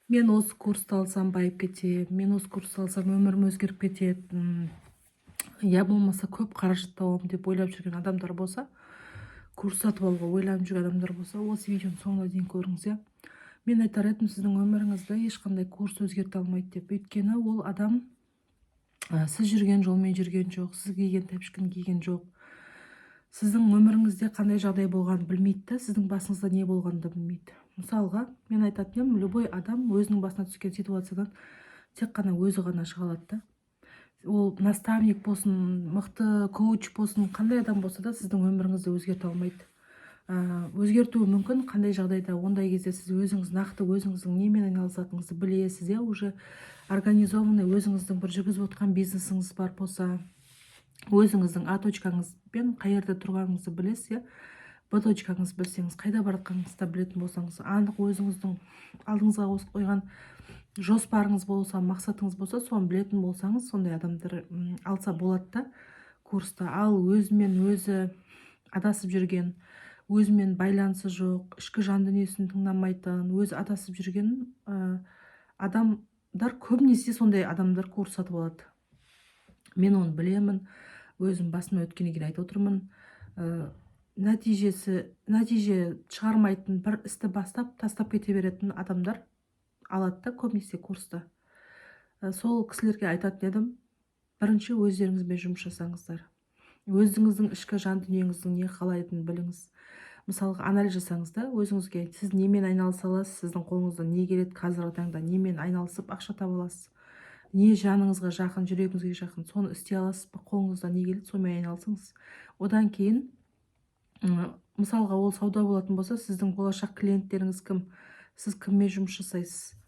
мен осы курсты алсам байып кетем, мен осы курсты алсам өмірім өзгеріп кетеді, я болмаса көп қаражат табамын деп ойлап жүрген адамдар болса, курс сатып алуға ойланып жүрген адамдар болса, осы видеоны соңына дейін көріңіз. иә Мен айтар едім, сіздің өміріңізді ешқандай курс өзгерте алмайды деп. Өйткені ол адам сіз жүрген жолмен жүрген жоқ, сіз киген тәпішкін киген жоқ. Сіздің өміріңізде қандай жағдай болғанын білмейді да, сіздің басыңызда не болғанын да білмейді. Мысалға, мен айтатын едім, любой адам өзінің басына түскен ситуациядан тек қана өзі ғана шыға алады да. Ол наставник болсын, мықты коуч болсын, қандай адам болса да сіздің өміріңізді өзгерте алмайды. Өзгертуі мүмкін қандай жағдайда, ондай кезде сіз өзіңіз нақты өзіңіздің немен айналысатыныңызды білесіз, уже организованный өзіңіздің бір жүргізіп отқан бизнесіңіз бар болса, өзіңіздің А точкаңызбен қай жерде тұрғаныңызды білесіз, Б точкаңызды білсеңіз, қайда баратқаныңызды білетін болсаңыз, анық өзіңіздің алдыңызға қойған жоспарыңыз болса, мақсатыңыз болса, соны білетін болсаңыз, сондай адамдар алса болады да курста. Ал өзімен өзі адасып жүрген, өзімен байланысы жоқ, ішкі жан дүниесін тыңдамайтын, өзі адасып жүрген адамдар, көбінесе сондай адамдар курс сатып алады. Мен оны білемін, өзім басыма өткеннен кейін айтып отырмын. Нәтиже шығармайтын бір істі бастап тастап кете беретін адамдар алады да көбінесе курсты. Сол кісілерге айтатын едім, бірінші өздеріңізбен жұмыс жасаңыздар. Өзіңіздің ішкі жан дүниеңіздің не қалайтынын біліңіз. Мысалға, анализ жасаңыз да, өзіңізге сіз немен айналыса аласыз, сіздің қолыңыздан не келеді, қазіргі таңда немен айналысып ақша таба аласыз, не жаныңызға жақын, жүрегіңізге жақын, соны істей аласыз ба, қолыңыздан не келеді, сонымен айналысыңыз. Одан кейін мысалға, ол сауда болатын болса, сіздің болашақ клиенттеріңіз кім, сіз кіммен жұмыс жасайсыз,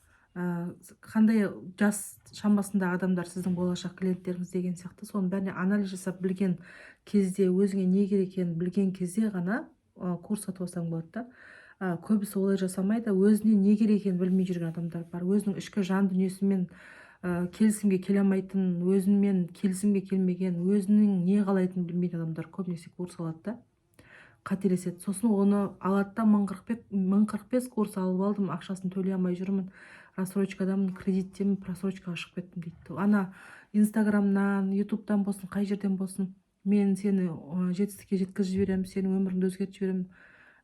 қандай жас шамасындағы адамдар сіздің болашақ клиенттеріңіз деген сияқты, соның бәріне анализ жасап білген кезде, өзіңе не керек екенін білген кезде ғана курс сатып алсаң болады да. Көбісі олай жасамайды, өзіне не керек екенін білмей жүрген адамдар бар. Өзінің ішкі жан дүниесімен келісімге келе алмайтын, өзімен келісімге келмеген, өзінің не қалайтынын білмейтін адамдар көбінесе курс алады да, қателеседі. Сосын оны алады да, 1045 курс алып алдым, ақшасын төлей алмай жүрмін, рассрочкадамын, кредиттемін, просрочкаға шығып кеттім дейді. Ана инстаграмнан, ютубтан болсын, қай жерден болсын, мен сені жетістікке жеткізіп жіберемін, сенің өміріңді өзгертіп жіберемін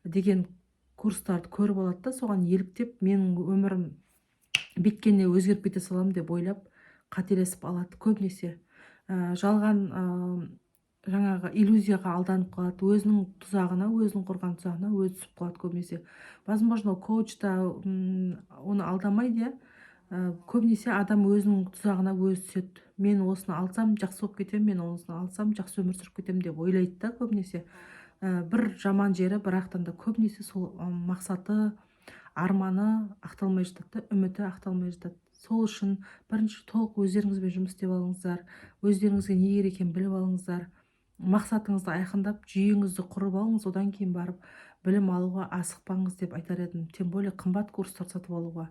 деген курстарды көріп алады да, соған еліктеп, менің өмірім биткенде өзгеріп кете саламын деп ойлап қателесіп алады. Көбінесе жалған жаңағы иллюзияға алданып қалады, өзінің тұзағына, өзінің құрған тұзағына өзі түсіп қалады көбінесе. Возможно, коучта оны алдамайды, көбінесе адам өзінің тұзағына өзі түседі. Мен осыны алсам жақсы болып кетемін, мен осыны алсам жақсы өмір сүріп кетемін деп ойлайды да көбінесе. Бір жаман жері, бірақтан да көбінесе сол мақсаты, арманы ақталмай жатады, үміті ақталмай жатады. Сол үшін бірінші толық өздеріңізбен жұмыс істеп алыңыздар, өздеріңізге не керек екенін біліп алыңыздар, мақсатыңызды айқындап, жүйеңізді құрып алыңыз, одан кейін барып білім алуға асықпаңыз деп айтар едім. Тем более қымбат курстар сатып алуға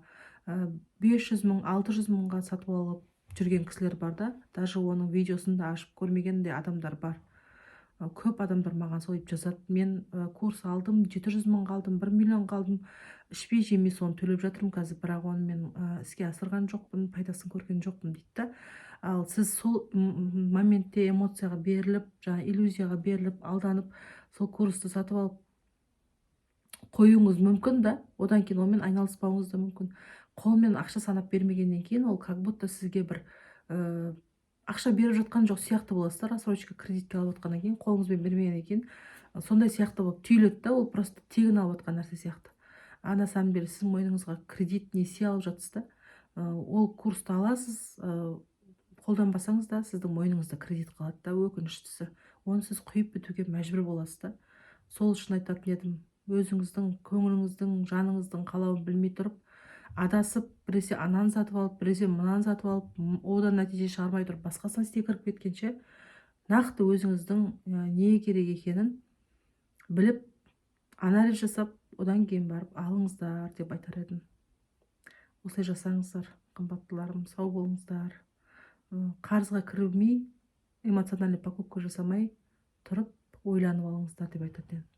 500 мың, 600 мыңға сатып алып жүрген кісілер бар да, даже оның видеосын да ашып көрмеген де адамдар бар. Көп адамдар маған солай жазады, мен курс алдым, 700 мыңға алдым, 1 миллионға алдым, ішпей жемей соны төлеп жатырмын қазір, бірақ оны мен іске асырған жоқпын, пайдасын көрген жоқпын дейді да. Ал сіз сол моментте эмоцияға беріліп, жаңа иллюзияға беріліп, алданып, сол курсты сатып алып қоюыңыз мүмкін да, одан кейін онымен айналыспауыңыз да мүмкін. Қолмен ақша санап бермегеннен кейін ол как будто сізге бір ақша беріп жатқан жоқ сияқты боласыз да, рассрочка, кредитке алып отқаннан кейін, қолыңызбен бермегеннен кейін сондай сияқты болып түйіледі да, ол просто тегін алып отқан нәрсе сияқты. На самом деле сіздің мойныңызға кредит, несие алып жатсыз да. Ол курсты аласыз, қолданбасаңыз да сіздің мойныңызда кредит қалады да, өкініштісі. Оны сіз құйып бітуге мәжбүр боласыз да. Сол үшін айтатын едім, өзіңіздің көңіліңіздің, жаныңыздың қалауын білмей тұрып, адасып, біресе ананы сатып алып, біресе мынаны сатып алып, одан нәтиже шығармай тұрып, басқасына істей кіріп кеткенше, нақты өзіңіздің не керек екенін біліп, анализ жасап, одан кейін барып алыңыздар деп айтар едім. Осылай жасаңыздар, қымбаттыларым, сау болыңыздар. Қарызға кірмей, эмоциональный покупка жасамай тұрып, ойланып алыңыздар деп айтатын едім.